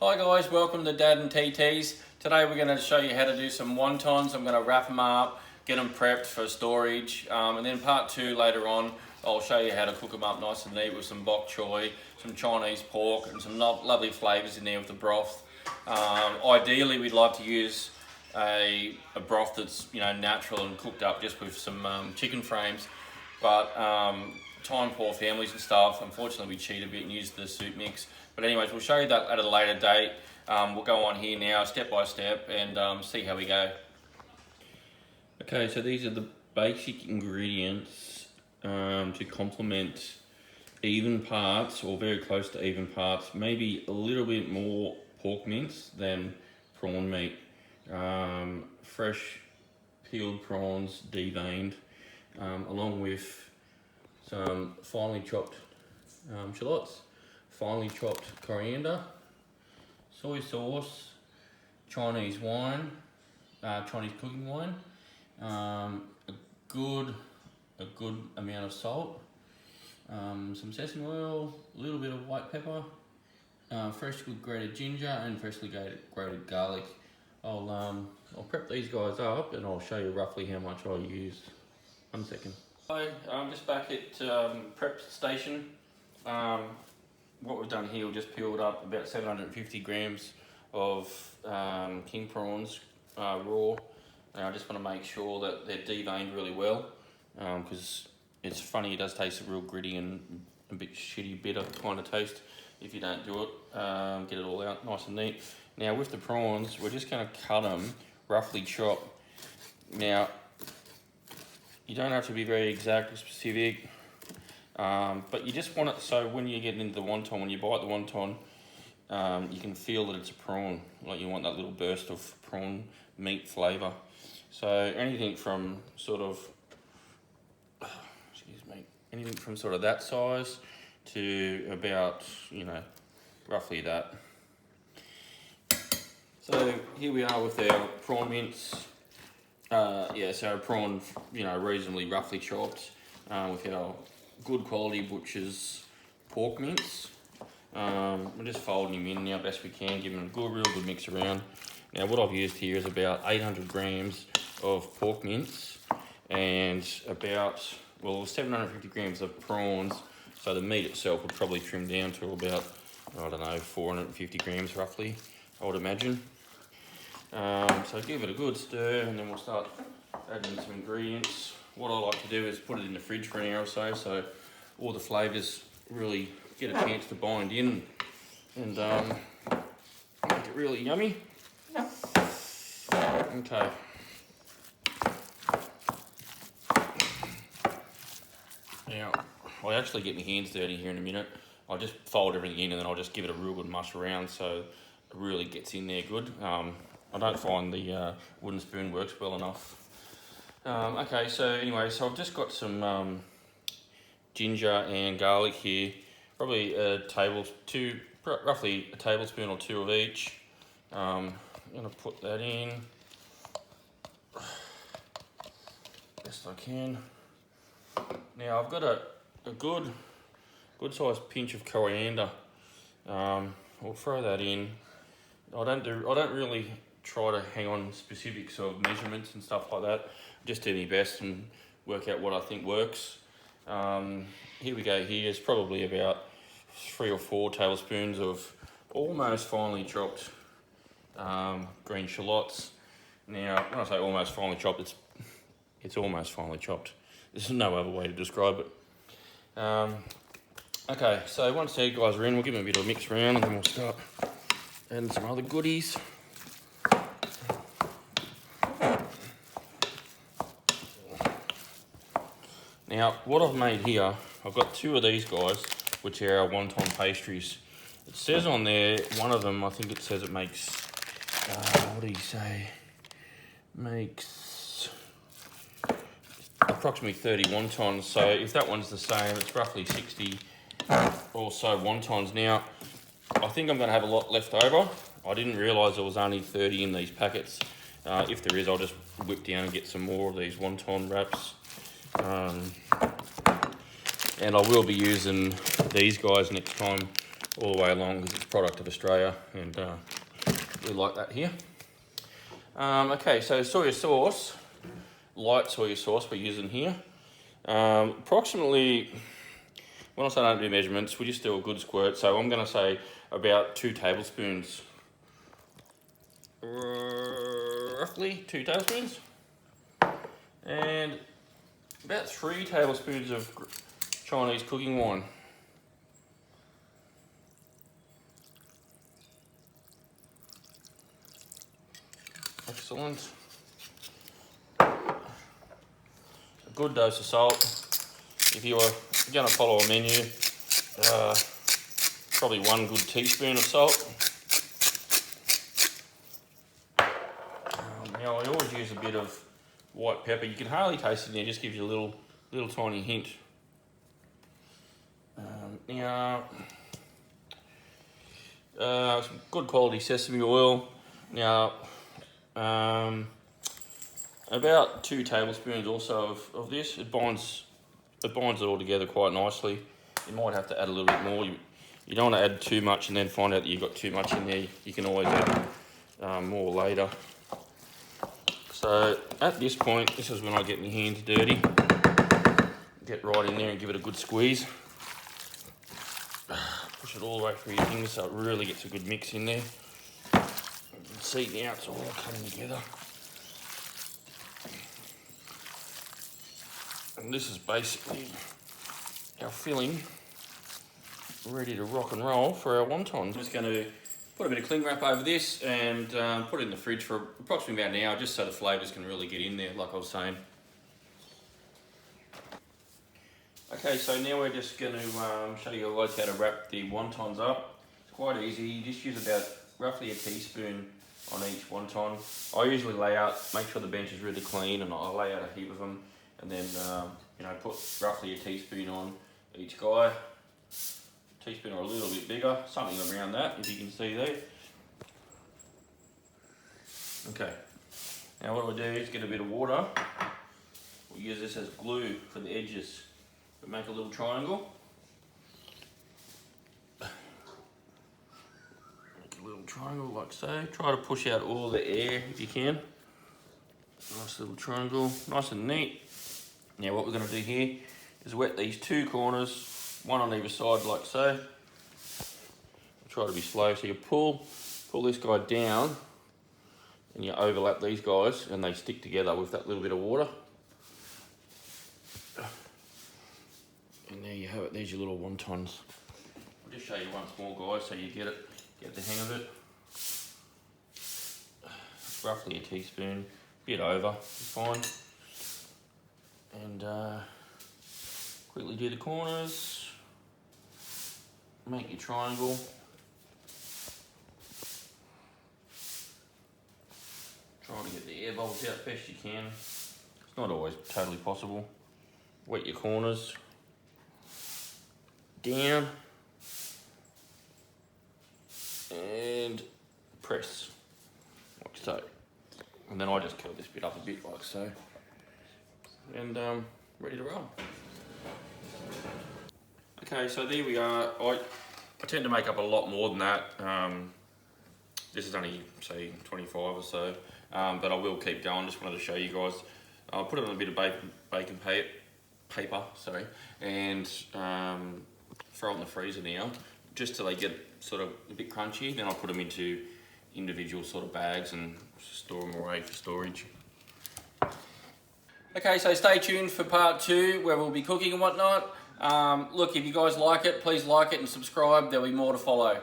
Hi guys, welcome to Dad and TT's. Today we're going to show you how to do some wontons. I'm going to wrap them up, get them prepped for storage, and then part 2 later on I'll show you how to cook them up nice and neat with some bok choy, some Chinese pork and some lovely flavours in there with the broth. Ideally we'd like to use a broth that's natural and cooked up just with some chicken frames, but time poor families and stuff, unfortunately we cheat a bit and use the soup mix. But anyways, we'll show you that at a later date. We'll go on here now step by step and see how we go. Okay, so these are the basic ingredients to complement even parts or very close to even parts, maybe a little bit more pork mince than prawn meat. Fresh peeled prawns, deveined, along with some finely chopped shallots, finely chopped coriander, soy sauce, Chinese wine, Chinese cooking wine, a good amount of salt, some sesame oil, a little bit of white pepper, freshly grated ginger and freshly grated garlic. I'll prep these guys up and I'll show you roughly how much I use. 1 second. Hi, I'm just back at prep station. What we've done here, we've just peeled up about 750 grams of king prawns raw. And I just want to make sure that they're deveined really well, because it's funny, it does taste a real gritty and a bit shitty, bitter kind of taste if you don't do it. Get it all out nice and neat. Now with the prawns, we're just going to cut them roughly chopped. Now, you don't have to be very exact or specific, but you just want it so when you get into the wonton, when you bite the wonton, you can feel that it's a prawn. Like you want that little burst of prawn meat flavour. So anything from sort of, anything from sort of that size to about, roughly that. So here we are with our prawn mince. So prawn, reasonably roughly chopped, with our good quality butcher's pork mince. We're just folding them in now best we can, giving them a real good mix around. Now what I've used here is about 800 grams of pork mince and about, 750 grams of prawns. So the meat itself would probably trim down to about, 450 grams roughly, I would imagine. So give it a good stir and then we'll start adding some ingredients. What I like to do is put it in the fridge for an hour or so all the flavours really get a chance to bind in and make it really yummy. Okay. Now, I'll actually get my hands dirty here in a minute. I'll just fold everything in and then I'll just give it a real good mush around so it really gets in there good. I don't find the wooden spoon works well enough. Okay, so anyway, so I've just got some ginger and garlic here. Probably roughly a tablespoon or 2 of each. I'm gonna put that in best I can. Now I've got a good sized pinch of coriander. We'll throw that in. I don't really try to hang on specifics of measurements and stuff like that. Just do my best and work out what I think works. Here we go. Here's probably about 3 or 4 tablespoons of almost finely chopped green shallots. Now, when I say almost finely chopped, it's almost finely chopped. There's no other way to describe it. Okay, so once these guys are in, we'll give them a bit of a mix around and then we'll start adding some other goodies. Now, what I've made here, I've got 2 of these guys, which are our wonton pastries. It says on there, one of them, I think it says it makes, what do you say? Makes approximately 30 wontons. So if that one's the same, it's roughly 60 or so wontons. Now, I think I'm going to have a lot left over. I didn't realise there was only 30 in these packets. If there is, I'll just whip down and get some more of these wonton wraps. And I will be using these guys next time all the way along because it's a product of Australia, and we like that here. Okay, so soy sauce, light soy sauce we're using here. Approximately, when I say I don't do measurements, we just do a good squirt, so I'm going to say about 2 tablespoons. Roughly 2 tablespoons. And about 3 tablespoons of Chinese cooking wine. Excellent. A good dose of salt. If you're going to follow a menu, probably 1 good teaspoon of salt. Now I always use a bit of white pepper. You can hardly taste it, and it just gives you a little tiny hint. Now, some good quality sesame oil. Now, about 2 tablespoons also of this. It binds it all together quite nicely. You might have to add a little bit more. You don't want to add too much and then find out that you've got too much in there. You can always add more later. So at this point, this is when I get my hands dirty. Get right in there and give it a good squeeze. Push it all the way through your fingers so it really gets a good mix in there. You can see now it's all coming together. And this is basically our filling, ready to rock and roll for our wontons. I'm just going to put a bit of cling wrap over this and put it in the fridge for approximately about an hour, just so the flavours can really get in there, like I was saying. Okay, so now we're just going to show you guys how to wrap the wontons up. It's quite easy. You just use about roughly a teaspoon on each wonton. I usually lay out, make sure the bench is really clean, and I lay out a heap of them, and then put roughly a teaspoon on each guy. Teaspoon or a little bit bigger, something around that, if you can see there. Okay, now what we'll do is get a bit of water. We'll use this as glue for the edges. We'll make a little triangle. Make a little triangle like so. Try to push out all the air if you can. Nice little triangle, nice and neat. Now what we're going to do here is wet these 2 corners, 1 on either side like so. Try to be slow, so you pull this guy down and you overlap these guys and they stick together with that little bit of water. And there you have it, there's your little wontons. I'll just show you once more, guys, so you get the hang of it. Roughly a teaspoon, bit over, it's fine. And quickly do the corners, make your triangle. Try to get the air bubbles out best you can. It's not always totally possible. Wet your corners, down, and press, like so. And then I just curl this bit up a bit like so. And ready to roll. Okay, so there we are. I tend to make up a lot more than that. This is only, say, 25 or so, but I will keep going. Just wanted to show you guys. I'll put it on a bit of baking paper, sorry, and throw it in the freezer now, just till they get sort of a bit crunchy. Then I'll put them into individual sort of bags and store them away for storage. Okay, so stay tuned for part 2 where we'll be cooking and whatnot. Look, if you guys like it, please like it and subscribe. There'll be more to follow.